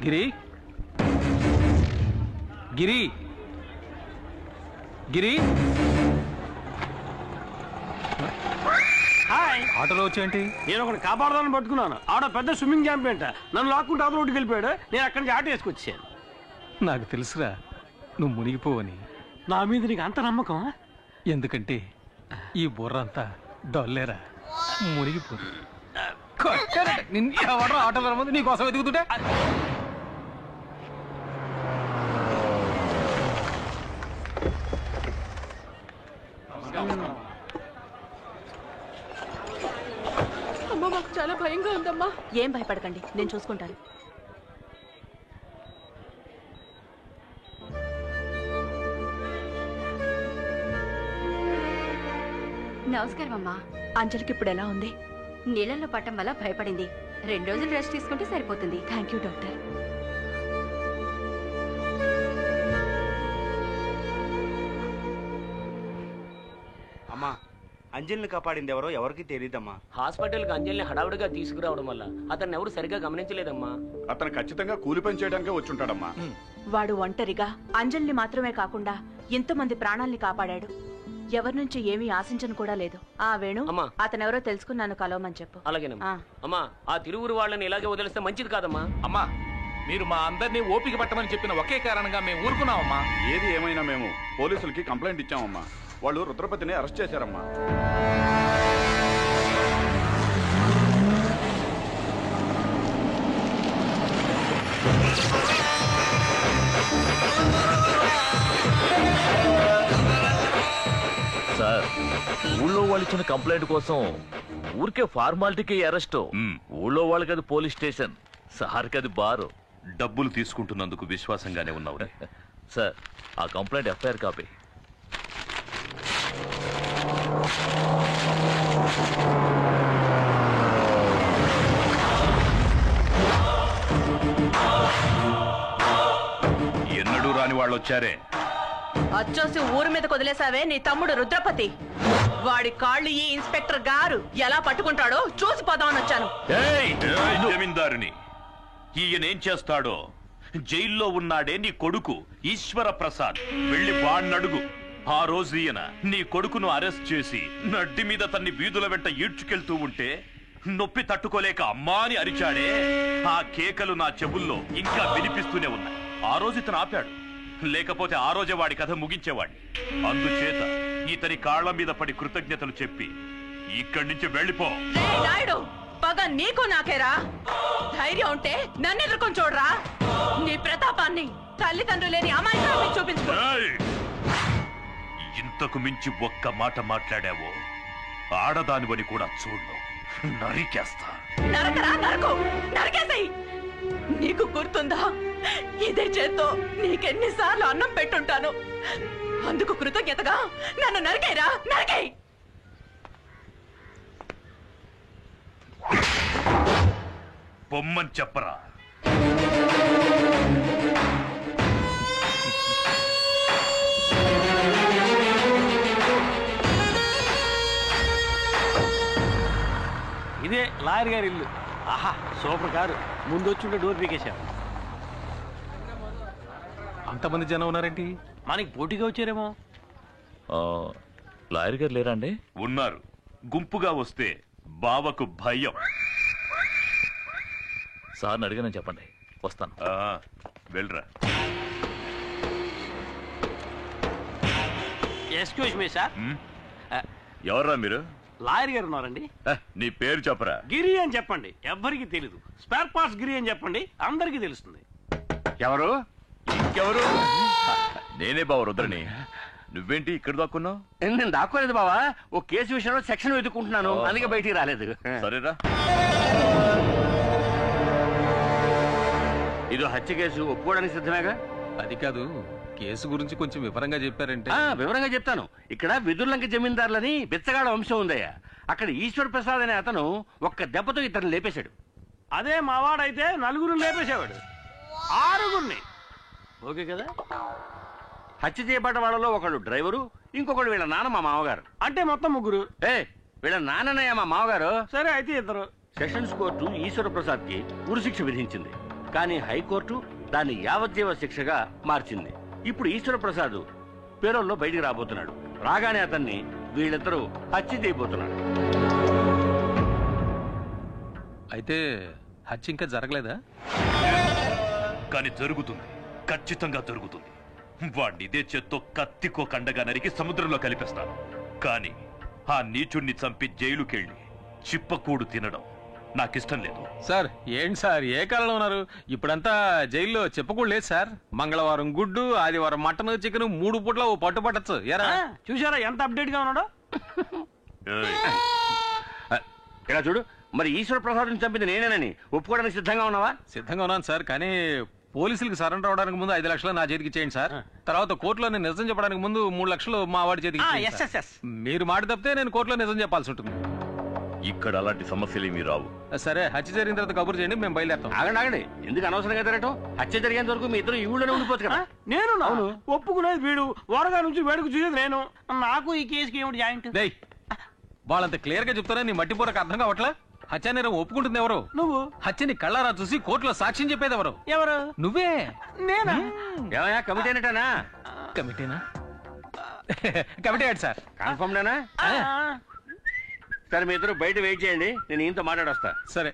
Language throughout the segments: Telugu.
గిరి గిరి గిరి ఆటోలో వచ్చేంటి? నేను ఒకటి కాపాడదాన్ని పట్టుకున్నాను. ఆడ పెద్ద స్విమ్మింగ్ ఛాంపియన్ నన్ను లాక్కుంటే అవతల రోడ్డుకి వెళ్ళిపోయాడు. నేను అక్కడి నుంచి ఆటో వేసుకొచ్చాను. నాకు తెలుసురా నువ్వు మునిగిపోవని. నా మీద నీకు అంత నమ్మకం? ఎందుకంటే ఈ బుర్ర అంతా డొల్లేరా, మునిగిపో. ఎవడో ఆటోలో రమ్మంది నీకోసం ఎదుగుతుంటే. అమ్మా మాకు చాలా భయంగా ఉందమ్మా. ఏం భయపడకండి, నేను చూసుకుంటాను. నమస్కారం అమ్మా. అంజలికి ఇప్పుడు ఎలా ఉంది? నీళ్ళల్లో పట్టం వల్ల భయపడింది. 2 రోజులు రెస్ట్ తీసుకుంటే సరిపోతుంది. Thank you doctor. అమ్మా, అంజలిని కాపాడింది ఎవరో ఎవరికి తెలియదమ్మా. హాస్పిటల్కి అంజలిని హడావుడిగా తీసుకురావడం వల్ల అతన్ని ఎవరు సరిగా గమనించలేదమ్మా. అతను ఖచ్చితంగా కూలి పని చేయడానికే వచ్చుంటాడమ్మా. వాడు ఒంటరిగా అంజలిని మాత్రమే కాకుండా ఎంతమంది ప్రాణాల్ని కాపాడాడు. ఎవరి నుంచి ఏమీ ఆశించను కూడా లేదు. ఆ వేణు, అతనెవరో తెలుసుకుని నన్ను కలవమని చెప్పు. అలాగేనమ్మా. అమ్మా, ఆ తిరువురు వాళ్ళని ఇలాగే వదిలేస్తే మంచిది కాదమ్మా. అమ్మా, మీరు మా అందరినీ ఓపిక పట్టమని చెప్పిన ఒకే కారణంగా మేము ఊరుకున్నామమ్మా. ఏది ఏమైనా మేము పోలీసులకి కంప్లైంట్ ఇచ్చామమ్మా. వాళ్ళు రుద్రపతిని అరెస్ట్ చేశారమ్మా. సార్, ఊళ్ళో వాళ్ళు ఇచ్చిన కంప్లైంట్ కోసం ఊరికే ఫార్మాలిటీకి అరెస్ట్. ఊళ్ళో వాళ్ళకి అది పోలీస్ స్టేషన్, సార్కి అది బారు. డబ్బులు తీసుకుంటున్నందుకు విశ్వాసంగానే ఉన్నావు సార్. ఆ కంప్లైంట్ ఎఫ్ఐఆర్ కాపీ. ఎన్నడూ రాని వాళ్ళు వచ్చారే. అచ్చోసి ఊరు మీద కొదిలేసావే నీ తమ్ముడు రుద్రపతి. వాడి కాళ్ళు ఈ ఇన్స్పెక్టర్ గారు ఎలా పట్టుకుంటాడో చూసిపోదామని వచ్చాను. జమీందారుని ఈయనేం చేస్తాడో. జైల్లో ఉన్నాడే నీ కొడుకు ఈశ్వర ప్రసాద్, వెళ్ళి వాణ్ణడుగు. ఆ రోజు ఈయన నీ కొడుకును అరెస్ట్ చేసి నడ్డి మీద తన్ని వీధుల వెంట ఈడ్చుకెళ్తూ ఉంటే నొప్పి తట్టుకోలేక అమ్మా అని అరిచాడే. ఆ కేకలు నా చెవుల్లో ఇంకా వినిపిస్తూనే ఉన్నాయి. ఆ రోజు ఇతను ఆపాడు, లేకపోతే ఆ రోజే వాడి కథ ముగించేవాడిని. అందుచేత ఇతని కాళ్ల మీద పడి కృతజ్ఞతలు చెప్పి ఇక్కడి నుంచి వెళ్ళిపో. నాయుడు, పగ నీకు నాకేరా. ధైర్యం ఉంటే నన్ను ఎదుర్కొని చూడరా. నీ ప్రతాపాన్ని తల్లిదండ్రులు లేని అమాయకాన్ని చూపించుకో. ఇంతకు మించి ఒక్క మాట మాట్లాడావో ఆడదానివని కూడా చూడు, నరికేస్తా. నరకరా, నరకు, నరికేసేయ్. నీకు గుర్తుందా, ఇదే చేత్తో నీకెన్నిసార్లు అన్నం పెట్టుంటాను. అందుకు కృతజ్ఞతగా నన్ను నరికేరా, నరికేయ్. బొమ్మని చెప్పరా. ఇదే లాయర్ గారి ఇల్లు. ఆహా, సూపర్ కారు. ముందు వచ్చి డోర్ పీకేశాం. అంతమంది జనం ఉన్నారేంటి? మనకి పోటీగా వచ్చారేమో. లాయర్ గారు లేరా అండి? ఉన్నారు. గుంపుగా వస్తే బావకు భయం. సార్ని అడిగానని చెప్పండి, వస్తాను. వెళ్ళరా. Excuse me sir. ఎవర్రా మీరు? లాయర్ గారు ఉన్నారండి. నీ పేరు చెప్పరా. గిరి అని చెప్పండి, ఎవ్వరికి తెలీదు. స్పేర్ పార్ట్స్ గిరి అని చెప్పండి, అందరికి తెలుస్తుంది. ఎవరు? ఇంకెవరు? నేనే బావ రుద్రని. నువ్వేంటి ఇక్కడ దాక్కున్నావు? నేను దాక్కోలేదు బావా, ఓ కేసు విషయంలో సెక్షన్ వెతుక్కుంటున్నాను, అందుకే బయటికి రాలేదు. సరేరా. ఇది హత్య కేసు, ఒప్పుకోవడానికి సిద్ధమేగా? అది కాదు, కేసు గురించి కొంచెం వివరంగా చెప్పారంటే. వివరంగా చెప్తాను. ఇక్కడ విదుర్లంక జమీందారులని బిచ్చగాడ వంశం ఉందయ్యా. అక్కడ ఈశ్వర్ ప్రసాద్ అనే అతను ఒక్క దెబ్బతో ఇతను లేపేశాడు. అదే మావాడైతే 4 లేపేసేవాడు, 6. ఓకే కదా? హత్య చేయబడ్డ వాళ్ళలో ఒకడు డ్రైవరు, ఇంకొకడు వీళ్ళ నాన్న మా మామగారు. అంటే మొత్తం 3. వీళ్ళ నాన్ననయ్య మా మామగారు. సరే అయితే 2. సెషన్స్ కోర్టు ఈశ్వర ప్రసాద్ కి ఉరిశిక్ష విధించింది. కానీ హైకోర్టు దాన్ని యావజ్జీవ శిక్షగా మార్చింది. ఇప్పుడు ఈశ్వర ప్రసాద్ పేరోల్లో బయటికి రాబోతున్నాడు. రాగానే అతన్ని వీళ్ళిద్దరూ హత్య చేయబోతున్నాడు. అయితే హత్య ఇంకా జరగలేదా? కానీ జరుగుతుంది, ఖచ్చితంగా జరుగుతుంది. వాణ్ణి ఇదే చేత్తో కత్తికో కండగా నరికి సముద్రంలో కలిపేస్తాను. కానీ ఆ నీచుణ్ణి చంపి జైలుకెళ్ళి చిప్పకూడు తినడం నాకిష్టం లేదు. సార్ ఏంటి సార్ ఏ కాలంలో ఉన్నారు? ఇప్పుడంతా జైల్లో చెప్పకూడదు లేదు సార్. మంగళవారం గుడ్డు, ఆదివారం మటన్, చికెన్ 3 పూట్ల ఓ పట్టు పట్టచ్చు. ఎరా చూసారా ఎంత అప్డేట్ గా ఉన్నాడో? ఇలా చూడు, మరి ఈశ్వర ప్రసాద్ని చంపింది నేనేనని ఒప్పుకోవడానికి సిద్ధంగా ఉన్నావా? సిద్ధంగా ఉన్నాను సార్, కానీ పోలీసులకు సరెండర్ అవడానికి ముందు 5 లక్షలు నా చేతికి ఇచ్చేయండి సార్. తర్వాత కోర్టులో నేను నిజం చెప్పడానికి ముందు 3 లక్షలు మా వాడి చేతికి ఇచ్చేయండి సార్. మీరు మాట తప్పితే నేను కోర్టులో నిజం చెప్పాల్సి ఉంటుంది. ఇక్కడ అలాంటి సమస్యలు ఏమీ రావు. సరే, హత్య జరిగిన తర్వాత కబురు చేయండి, మేము బయలుదేరుతాం. ఆగండి, ఎందుకు అనవసరంగా తిరగటం? హత్య జరిగేంత వరకు మీ ఇద్దరు ఈ ఊళ్ళోనే ఉండిపోవచ్చు కదా. నేను ఒప్పుకునేది వీడు, వరగా నుంచి వేడుకు చూసేది నేను. నాకు ఈ కేసుకి ఏమిటి జాయింట్? వాళ్ళంత క్లియర్ గా చెప్తారా? నీ మట్టిపూరకు అర్థం కావట్లా? హత్య నేరం ఒప్పుకుంటుంది ఎవరు? నువ్వు. హత్యని కళ్ళారా చూసి కోర్టులో సాక్ష్యం చెప్పేది ఎవరు? ఎవరు? నువ్వే. నేనా? ఏమయ్యా, కమిటీ అనేటానా? కమిటీనా? కమిటీ ఏంటి సార్? కన్ఫర్మ్ నేనా? సరే, మీ ఇద్దరు బయట వెయిట్ చేయండి, నేను ఈయనతో మాట్లాడొస్తా. సరే,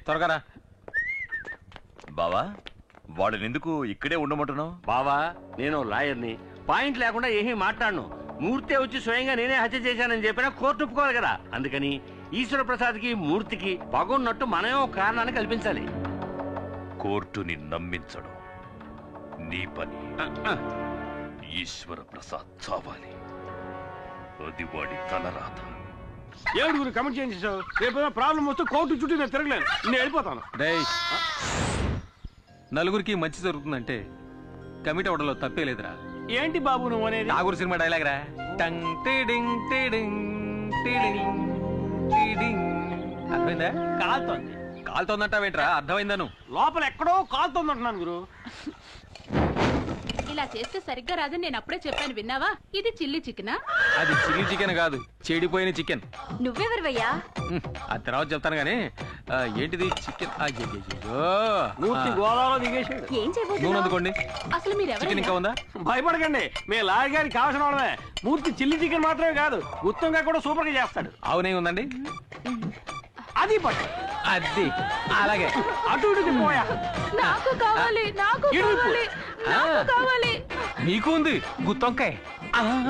త్వరగా రా. బావా, వాళ్ళని ఎందుకు ఇక్కడే ఉండమంటున్నావు? బావా, నేను లాయర్ని, పాయింట్ లేకుండా ఏమీ మాట్లాడను. మూర్తి వచ్చి స్వయంగా నేనే హత్య చేశానని చెప్పినా కోర్టు ఒప్పుకోవాలి కదా. అందుకని ఈశ్వర ప్రసాద్ కి మూర్తికి పగున్నట్టు మనమే ఒక కారణాన్ని కల్పించాలి. కోర్టుని నమ్మించడం నీ పని. ఈశ్వర ప్రసాద్ చావాలి, అది వాడి తలరాత. ఏడుగురు కమిట్ చేయించావు. రేపు ప్రాబ్లం వస్తే కోర్టు చుట్టూ నేను తిరగలేను, నేను వెళ్ళిపోతాను. నలుగురికి మంచి జరుగుతుందంటే కమిటీ అవడంలో తప్పే లేదురా. ఏంటి బాబు నువ్వు అనేది? నాగూరు సినిమా డైలాగ్ రా. టంగ్ టిడింగ్ టిడింగ్ టిడింగ్ టిడింగ్. అర్థమైందా? కాలుతోంది. కాలుతోందంటావేంట్రా? అర్థమైందా? నువ్వు లోపల ఎక్కడో కాలుతోంది అంటున్నాను గురు. ఇలా చేస్తే సరిగ్గా రాదని నేను అప్పుడే చెప్పాను, విన్నావా? ఇది చిల్లీ చికెనా? అది చిల్లీ చికెన్ కాదు, చెడిపోయిన చికెన్. నువ్వెవరివయ్యా? ఆ తర్వాత చెప్తాను గానీ ఏంటిది చికెన్? మూర్తి గోదావరిలో దిగేసాడు. ఏం నూనె అందుకోండి. అసలు మీరు చికెన్ ఇంకా ఉందా? భయపడకండి, మీ లాయర్ గారికి కావాల్సిన వాళ్ళమే. మూర్తి చిల్లీ చికెన్ మాత్రమే కాదు, గుత్తంగా కూడా సూపర్ గా చేస్తాడు. అవునే ఉందండి, అది పట్టు. అది అలాగే అటు ఇటు పోయా. నాకు కావాలి, నాకు కావాలి, నాకు కావాలి. నీకు ఉంది గుత్తొంకాయ.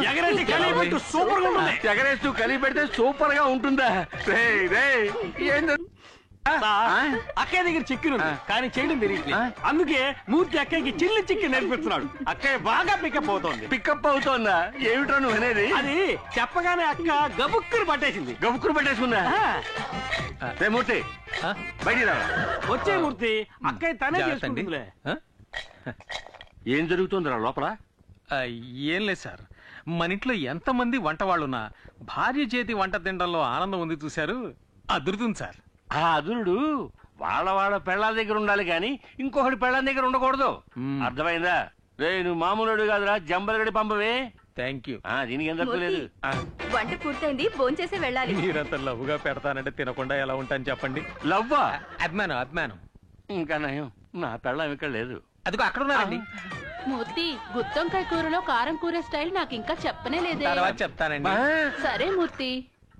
ఎగరేసి కలిపి సూపర్ గా ఉంటుంది. ఎగరేస్తూ కలిపి పెడితే సూపర్ గా ఉంటుందా? అక్కయ్య దగ్గర చికెన్ ఉంది, కానీ చేయడం తెలియట్లేదు. అందుకే మూర్తి అక్కయ్యకి చిల్లి చికెన్ నేర్పిస్తున్నాడు. అక్కయ్య బాగా పికప్ అవుతోంది. పికప్ అవుతోందా? ఏమిట్రా నువ్వు అనేది? అది చెప్పగానే అక్క గబుక్కుని పట్టేసింది. గబుక్కుని పట్టేసుకుందా? మూర్తి బయటికి రా. వచ్చే మూర్తి, అక్కయ్య తనే చేసుకుంటుందిలే. ఏం జరుగుతుందిరా లోపల? ఏం లేదు సార్, మన ఇంట్లో ఎంతమంది వంట వాళ్ళున్నా భార్య చేతి వంట తినడంలో ఆనందం ఉంది చూశారు, అదురుతుంది సార్. ఆ అదురుడు వాళ్ళ పెళ్ళాల దగ్గర ఉండాలి కానీ ఇంకొకటి పెళ్ళాల దగ్గర ఉండకూడదు. అర్థమైందా? రే, నువ్వు మామూలుడు కాదురా, జంబలగడి పంపవే. Thank you. దీనికి ఏం తప్పలేదు. వంట పూర్తయింది, భోంచేసి వెళ్ళాలి. మీరంత లవ్వుగా పెడతానంటే తినకుండా ఎలా ఉంటాను చెప్పండి. లవ్వా? అభిమానం, అభిమానం. ఇంకా నయం, నా పెళ్ళం ఇక్కడ లేదు. అదిగో అక్కడ ఉన్నారండి. మూర్తి, గుత్తొంకాయ కూరలో కారం కూరే స్టైల్ నాకు ఇంకా చెప్పనే లేదే. తర్వాత చెప్తానండి. సరే మూర్తి.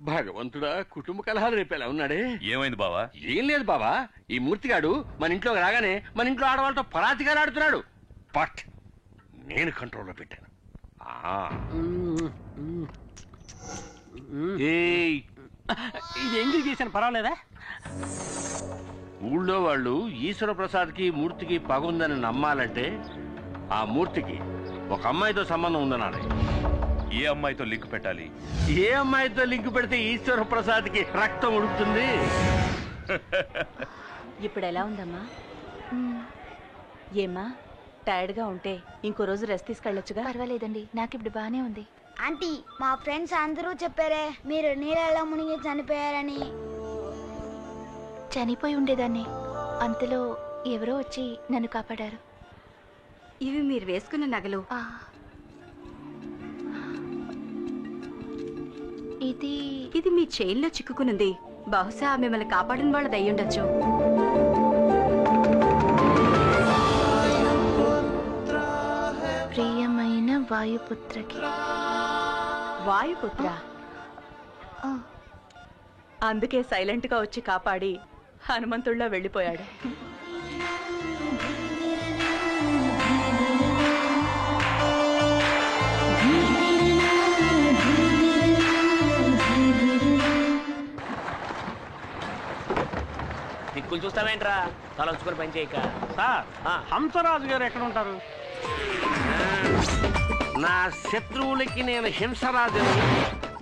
భగవంతుడా, కుటుంబ కలహాలు రేపేలా ఉన్నాడే. ఏమైంది బావా? ఏం లేదు బావా, ఈ మూర్తిగాడు మన ఇంట్లోకి రాగానే మన ఇంట్లో ఆడవాళ్ళతో పరాతిగా ఆడుతున్నాడు. బట్ నేను కంట్రోల్లో పెట్టాను. ఇది ఎంగిల్ చేశాను, పర్వాలేదా? ఊళ్ళో వాళ్ళు ఈశ్వర ప్రసాద్ కి మూర్తికి పగుందని నమ్మాలంటే ఆ మూర్తికి ఒక అమ్మాయితో సంబంధం ఉందనాలి. ఏ అమ్మాయితో లింక్ పెట్టాలి? ఏ అమ్మాయితో లింక్ పెడితే ఈశ్వర ప్రసాద్ కి రక్తం ఉడుకుతుంది? ఇప్పుడు ఎలా ఉందమ్మా? ఏమ్మా, టైర్డ్ గా ఉంటే ఇంకో రోజు రెస్ట్ తీసుకెళ్ళొచ్చుగా. పర్వాలేదండి, నాకు ఇప్పుడు బానే ఉంది. ఆంటీ, మా ఫ్రెండ్స్ అందరూ చెప్పారే మీరు నీళ్ళలో మునిగి చనిపోయారని. చనిపోయి ఉండేదాన్ని, అంతలో ఎవరో వచ్చి నన్ను కాపాడారు. ఇవి మీరు వేసుకున్న నగలు. ఇది మీ చైన్లో చిక్కుకునుంది. బహుశా మిమ్మల్ని కాపాడిన వాళ్ళది అయ్యుండొచ్చు. వాయుపుత్రకి. వాయుపుత్ర అందుకే సైలెంట్ గా వచ్చి కాపాడి హనుమంతుడిలో వెళ్ళిపోయాడు. దిక్కులు చూస్తావేంట్రా తలంచుకొని పని చేయక. సార్ హంసరాజు గారు ఎక్కడ ఉంటారు? నా శత్రువులకి నేను హింసరాజుని,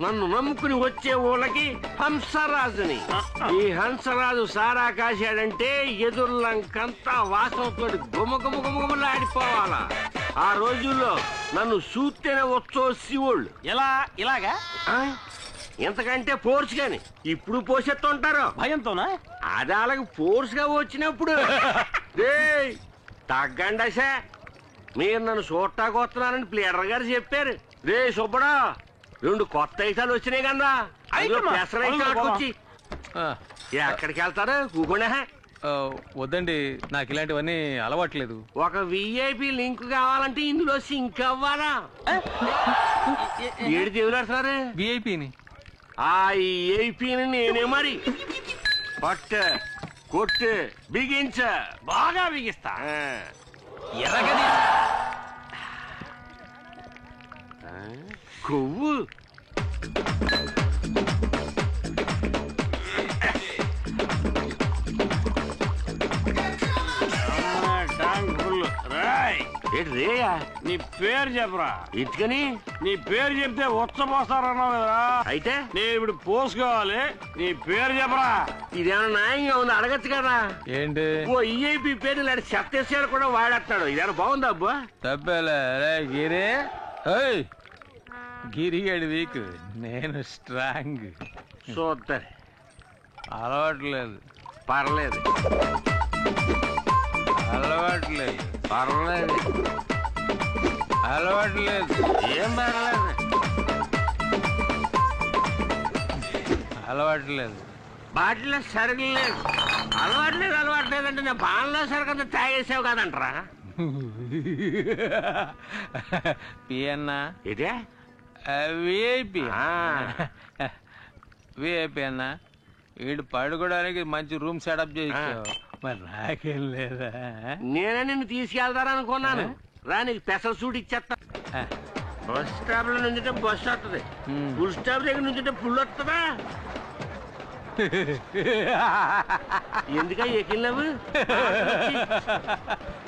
నన్ను నమ్ముకుని వచ్చే ఊళ్ళకి హంసరాజుని. ఈ హంసరాజు సారా కాశాడంటే ఎదుర్లంకంతా వాసనతో గుమగుమగుమలాడిపోవాలా. ఆ రోజుల్లో నన్ను చూస్తేనే వచ్చో శివుళ్ళు. ఎలా ఇలాగా? ఎంతకంటే ఫోర్స్ గాని ఇప్పుడు పోసేస్తుంటారు భయంతోనా? అది అలాగ ఫోర్స్ గా వచ్చినప్పుడు తగ్గండసా. మీరు నన్ను చూడటానికి వస్తున్నారని ప్లేడర్ గారు చెప్పారు. రే సుబ్బడా 2 కొత్త ఐటాలు వచ్చినాయి కన్నా. వచ్చి ఎక్కడికి వెళ్తారు? కూకుండా వద్దండి, నాకు ఇలాంటివన్నీ అలవాట్లేదు. ఒక విఐపి లింక్ కావాలంటే ఇందులో సింక్ అవ్వాలా? ఏడు దేవులాడుతున్నారు విఐపిని. ఆ విఐపిని నేనే మరి పట్టు కొట్టు బిగించ బాగా బిగిస్తా. ఎర్రగది కొవ్వు రేయా. నీ పేరు చెప్పరా. ఇటుకని నీ పేరు చెప్తే ఉచ్చపోస్తారన్నావు కదరా. అయితే నేను ఇప్పుడు పోసుకోవాలి. నీ పేరు చెప్పరా. ఇదేమన్నా న్యాయంగా ఉంది? అడగచ్చు కదా. ఏంటి? ఓ ఈఐపి పేరు ఇలాంటి సత్యశాలు కూడా వాడేస్తాడు. ఇదేమన్నా బాగుందా అబ్బా? తప్పేలే గిరి. గిరిగాడి వీక్, నేను స్ట్రాంగ్. చూద్దరు అలవాట్లేదు. పర్లేదు అలవాట్లేదు. పర్లేదు అలవాట్లేదు. ఏం పర్లేదు అలవాట్లేదు. బాటిలో సరుకు లేదు. అలవాట్లేదు అంటే నేను బాణలో సరుకు అంతా తాగేసావు కదంటరా. పియన్నా ఇదే విఐపి. విఐపి అన్నా, వీడు పడుకోవడానికి మంచి రూమ్ సెటప్ చేయించావు. మరి నాకేం లేదా? నేనే నిన్ను తీసుకెళ్తారనుకున్నాను. రా, నీకు స్పెషల్ సూట్ ఇచ్చేస్తా. బస్ స్టాప్ లో నుంచుంటే బస్సు వస్తుంది. ఫుల్ స్టాప్ దగ్గర నుంచుంటే ఫుల్ వస్తుందా? ఎందుక ఎక్కినవు?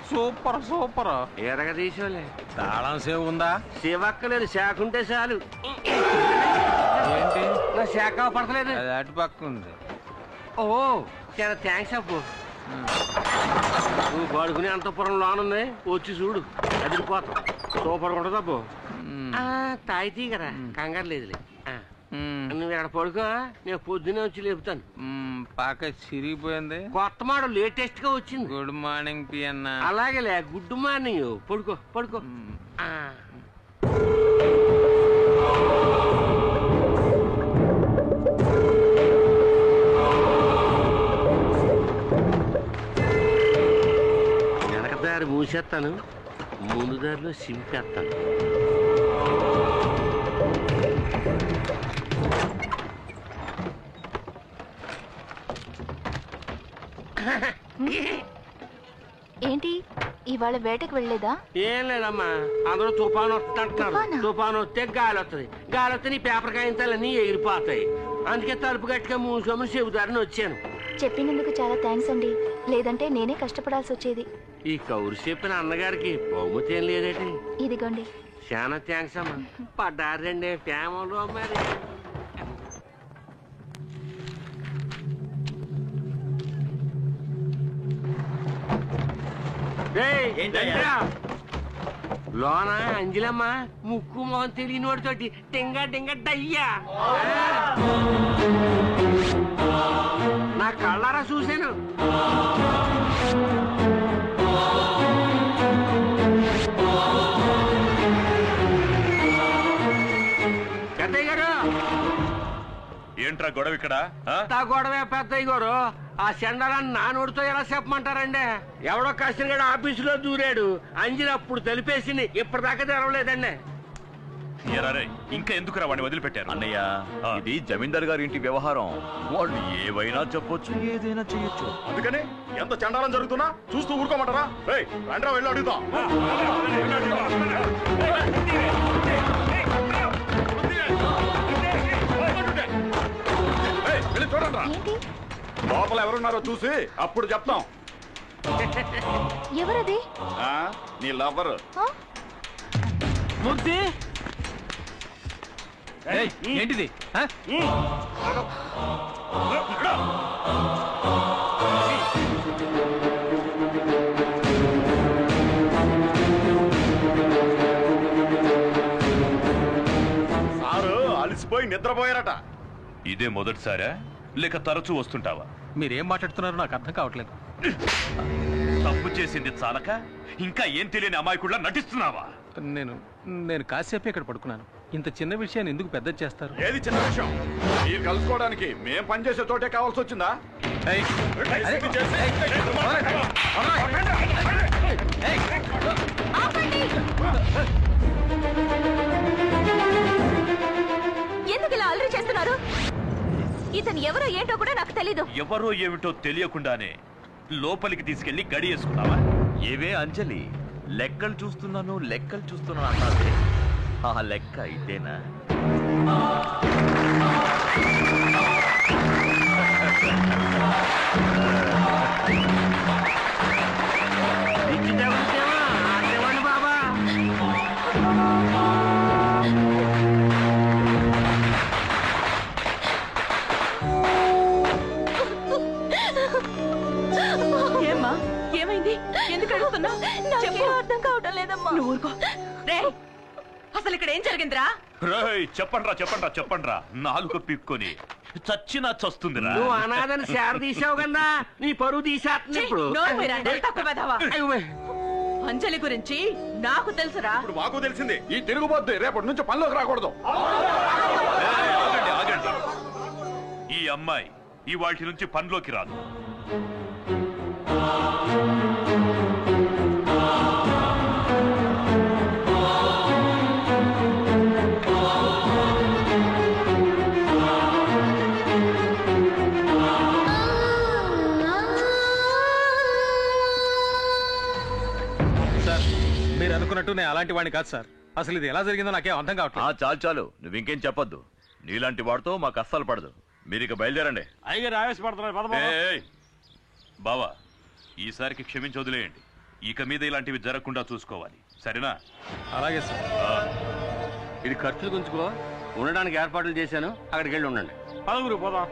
Super super. ఎరగ తీసుకోలే. తాళం సేవ్ ఉందా? సేవక్కలేదు, శాఖ ఉంటే చాలు. ఏంటి? నా శాఖ పడతలేదు. అది అటు పక్క ఉంది. ఓ చాలా థ్యాంక్స్ అప్పు. నువ్వు పడుకునే అంతపురం లోనుంది, వచ్చి చూడు. అదిరిపోతాం. సూపర్ ఉంటుంది అప్పు. తాయితీ కదా, కంగారు లేదులే. నువ్వు ఇక్కడ పడుకో, నేను పొద్దునే వచ్చి లేపుతాను. పాక చిరిగిపోయింది. కొత్త మోడల్ లేటెస్ట్ గా వచ్చింది. గుడ్ మార్నింగ్ పియన్నా. అలాగేలే, గుడ్ మార్నింగ్. పడుకో పడుకో. వెనక దారి మూసేస్తాను, ముందు దారిలో సింపేస్తాను. ఏంటి ఇవాళ వేటకు వెళ్ళలేదా? ఏం లేదమ్మా, అందరూ తుఫాను వస్తుంటున్నారు. తుఫాను వస్తే గాలి వస్తుంది. గాలి వస్తే నీ పేపర్ కాగితాలన్నీ ఎగిరిపోతాయి. అందుకే తలుపు గట్టిగా మూసుకోమని చెబుతారని వచ్చాను. చెప్పినందుకు చాలా థ్యాంక్స్ అండి, లేదంటే నేనే కష్టపడాల్సి వచ్చేది. ఈ కౌరు చెప్పిన అన్నగారికి బహుమతి ఏం లేదేటి? ఇదిగోండి. చాలా థ్యాంక్స్ అమ్మా. పడ్డారండి ఫ్యామిలీలో మరి. లోన అంజలమ్మ ముక్కు మొహం తెలియని వాడితోటి టింగ టింగ డయ్యా. నా కళ్ళారా చూశాను. కట్టయ్య గారు ఏంట్రా గొడవ ఇక్కడ గొడవే పెద్దయ్య గారు. ఆ సెండరాన్ని నా నోటితో ఎలా చెప్పమంటారండి? ఎవడో కష్టంగా ఆఫీసులో దూరాడు, అంజలి అప్పుడు తెలిపేసింది, ఇప్పటిదాకా తెరవలేదండి. ఎరారే ఇంకా ఎందుకురా వాడిని వదిలిపెట్టారు? అన్నయ్య, ఇది జమీందార్ గారి ఇంటి వ్యవహారం. వాళ్ళు ఏవైనా చెప్పొచ్చు, ఏదైనా చేయొచ్చు. అందుకని ఎంత చండాలం జరుగుతున్నా చూస్తూ ఊరుకోమంటారా? రండ్రా వెళ్ళి అడుగుతాం. చూడండి, లోపల ఎవరున్నారో చూసి అప్పుడు చెప్తాం. ఎవరది? నీ లవ్వర్. మూర్తి ఏంటిది? సారు అలసిపోయి నిద్రపోయారట. ఇదే మొదటిసారా లేక తరచూ వస్తుంటావా? మీరేం మాట్లాడుతున్నారో నాకు అర్థం కావట్లేదు. తప్పు చేసింది చాలక ఇంకా ఏం తెలియని అమాయకుడిలా నటిస్తున్నావా? నేను కాసేపు ఇక్కడ పడుకున్నాను. ఇంత చిన్న విషయాన్ని ఎందుకు పెద్ద చేస్తారు? ఏది చిన్న విషయం? మీరు కలుసుకోవడానికి మేం పనిచేసే తోటే కావాల్సి వచ్చిందా? ఎందుకు ఇలా అల్లరి చేస్తున్నారు? ఇతను ఎవరో ఏంటో కూడా నాకు తెలీదు. ఎవరో ఏమిటో తెలియకుండానే లోపలికి తీసుకెళ్లి గడి వేసుకున్నావా? ఏవే అంజలి, లెక్కలు చూస్తున్నాను అన్నావే, ఆ లెక్క ఇదేనా? బాబా ఏమ్మా, ఏమైంది? ఎందుకు అడుగుతున్నా? అర్థం కావటం లేదమ్మా. నువ్వు ఊరుకో. అసలు ఇక్కడ ఏం జరిగిందిరా? చెప్పండ్రా నాలుగు పిక్కొని చచ్చినా చస్తుందిరా. నువ్వు అనాథని శార తీసావు కదా, నీ పరువు తీసేస్తుంది ఇప్పుడు. అంజలి గురించి నాకు తెలుసురా. ఇప్పుడు మాకు తెలిసింది. ఈ తిరుగుబోద్ది రేపటి నుంచి పనిలోకి రాకూడదు. ఆగండి. ఈ అమ్మాయి ఈ వాటి నుంచి పనిలోకి రాదు. మీరు అనుకున్నట్టు నేను అలాంటి వాడిని కాదు సార్. అసలు ఇది ఎలా జరిగిందో నాకేం అర్థం కావట్లేదు. చాలు నువ్వు ఇంకేం చెప్పొద్దు. నీలాంటి వాడితో మాకు అస్సలు పడదు. మీరు ఇక బయలుదేరండి. అయ్యగారు ఆవేశపడుతున్నారు. బావా, ఈసారికి క్షమించి వదిలేయండి. ఇక మీద ఇలాంటివి జరగకుండా చూసుకోవాలి, సరేనా? అలాగే సార్. ఇది ఖర్చులు గుంచుకో, ఉండడానికి ఏర్పాట్లు చేశాను, అక్కడికి వెళ్ళి ఉండండి. పలుగురు పోదాం.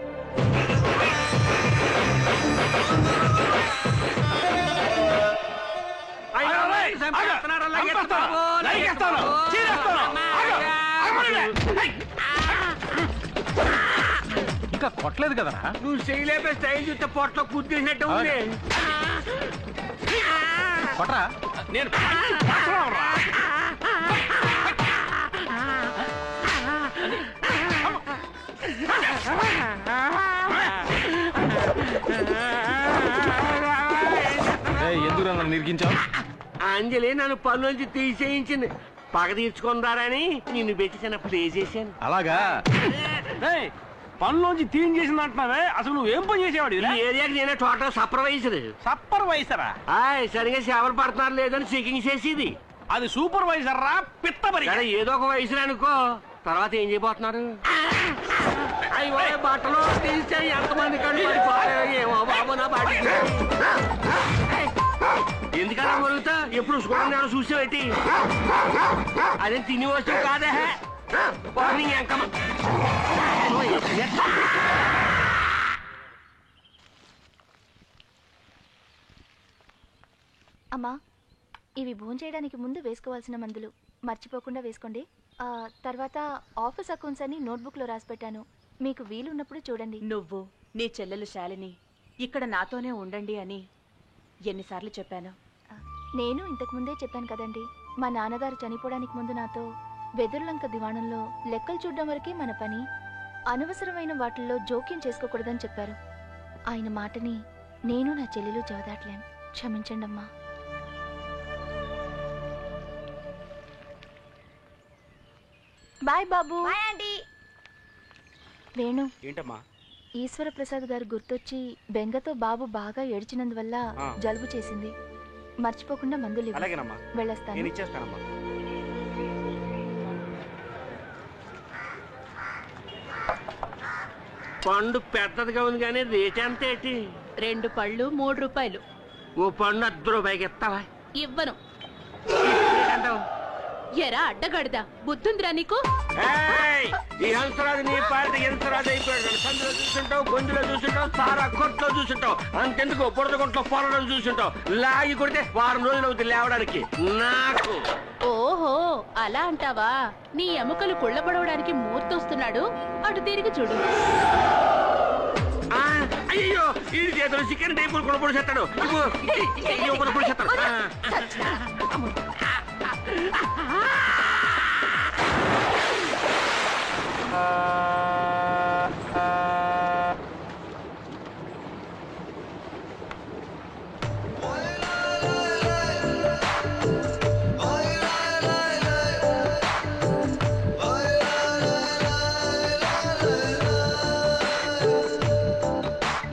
ఇంకా కొట్టలేదు కదరా? నువ్వు చేయలేపే స్టైల్ చూస్తే పొట్టలో కుద్దేసినట్టు ఉంది. కొట్రా. నేను ఎందుకు నన్ను నిరికించావు? అంజలి నన్ను పనులోంచి తీసేయించింది. పగ తీర్చుకుందారని నిన్ను పెట్టి ప్లే చేశాను. అలాగా? పనులోంచి తీన్ చేసింది అంటున్నావే, అసలు నువ్వేం పని చేసేవాడు? ఈ ఏరియాకి నేనే టోటల్ సూపర్వైజర్. సూపర్వైజరా? సరిగా సేవలు పడుతున్నారు లేదని చెకింగ్ చేసేది. అది సూపర్వైజర్ రా పిత్తబరి. ఏదో ఒక వయసు అనుకో, తర్వాత ఏం చేయబోతున్నారు? అయ్యో బట్టలు తీస్తే ఎంతమంది ఏమో బాబు నా బాడీ. ఎందుకలా మొరుగుతా? ఎప్పుడు చూడండి చూసేవేటి? అదే తిని వస్తువు కాదే. అమ్మా, ఇవి భోంచేయడానికి ముందు వేసుకోవాల్సిన మందులు మర్చిపోకుండా వేసుకోండి. తర్వాత ఆఫీస్ అకౌంట్స్ అని నోట్బుక్ లో రాసి పెట్టాను, మీకు వీలున్నప్పుడు చూడండి. నువ్వు నీ చెల్లెలు శాలిని ఇక్కడ నాతోనే ఉండండి అని ఎన్నిసార్లు చెప్పాను? నేను ఇంతకు ముందే చెప్పాను కదండి, మా నాన్నగారు చనిపోవడానికి ముందు నాతో వెదురులంక దివాణంలో లెక్కలు చూడడం వరకే మన పని, అనవసరమైన వాటిల్లో జోక్యం చేసుకోకూడదని చెప్పారు. ఆయన మాటని నేను నా చెల్లెలు జవదాట్లేం. క్షమించండి అమ్మా. బాయ్ బాబు. వేణు, ఏంటమ్మా? ఈశ్వర ప్రసాద్ గారు గుర్తొచ్చి బెంగతో బాబు బాగా ఏడ్చినందువల్ల జలుబు చేసింది. మర్చిపోకుండా మందులు ఇవ్వు. అలాగేనమ్మా, వెళ్ళొస్తాను. నేను ఇచ్చేస్తానమ్మా. పండు పెద్దదిగా ఉంది కానీ రేట్ ఎంత ఏంటి? 2 పళ్ళు 3 రూపాయలు. ఓ పండు 10 రూపాయకి ఇస్తావా? ఇవ్వను. ఎరా అడ్డగడదా, బుద్ధుందిరా నీకు? ఈ హంసరాజు నీ పార్టీ హంసరాజు అయిపోయాడు. సందులో చూసుంటావు, గొంతులో చూసుంటావు, సారా కొట్లో చూసుంటావు, అంతెందుకు బురద కొట్లో పొరడం చూసుంటావు. లాగి కొడితే వారం రోజులు అవుతుంది లేవడానికి. నాకు ఓహో అలా అంటావా? నీ ఎముకలు కుళ్ళబడవడానికి మూర్తొస్తున్నాడు, అటు తిరిగి చూడు. అయ్యో ఈ చేతులు చికెన్ టైపులు కూడా పొడిచేస్తాడు. పొడిచేస్తాడు.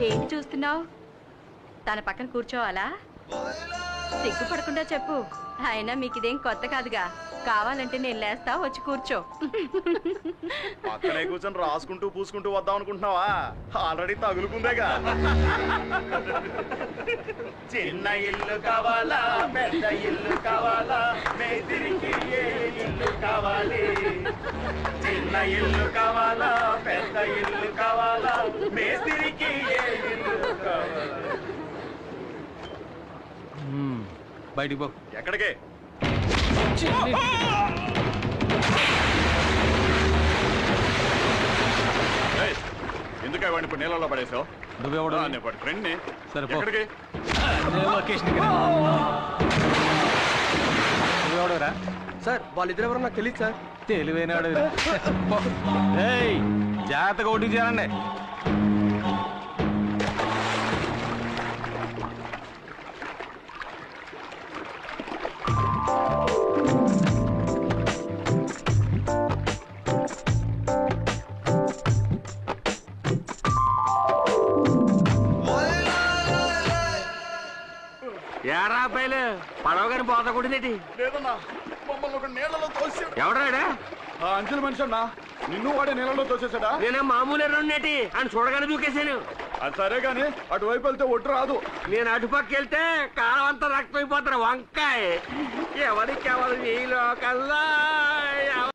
ఏంటి చూస్తున్నావు? తన పక్కన కూర్చోవాలా? సిగ్గుపడకుండా చెప్పు. అయినా మీకు ఇదేం కొత్త కాదుగా. కావాలంటే నేను లేస్తా, వచ్చి కూర్చో. పక్కనే కూర్చొని రాసుకుంటూ పూసుకుంటూ వద్దాం అనుకుంటున్నావా? ఆల్రెడీ తగులుకుందేగా. చిన్న ఇల్లు కావాలా, పెద్ద ఇల్లు కావాలా, మేస్త్రికి ఏ ఇల్లు కావాలి? చిన్న ఇల్లు కావాలా, పెద్ద ఇల్లు కావాలా, మేస్త్రికి ఏ ఇల్లు కావాలా? బయటికి పో. ఎక్కడికి? ఎందుకు వాడిని ఇప్పుడు నీళ్ళలో పడేసావు? నువ్వెవడు? ఫ్రెండ్ని. సరే పో. ఎక్కడికి? నువ్వెవడురా? సార్ వాళ్ళిద్దరు ఎవరో నాకు తెలియదు సార్. తెలివైనాడు. జాగ్రత్తగా ఓటింగ్ చేయాలండి. ఏరా పైలు పడవ గారి పోత కొట్టిందేటి? లేదన్నా, మమ్మల్ని ఒక నీళ్ళలో తోసాడు. ఎవడాడా? అంచెల మనిషి అన్నా. నిన్ను వాడే నీళ్ళలో తోసేసాడా? నేనే మామూలు ఎర్రనేటి అని చూడగానే దూకేశాను. అది సరే గాని అటువైపు వెళ్తే ఒట్టు రాదు. నేను అటుపక్క వెళ్తే కాలం అంతా రక్తం అయిపోతారు. వంకాయ ఎవరికి ఎవరు ఈ లోకల్లా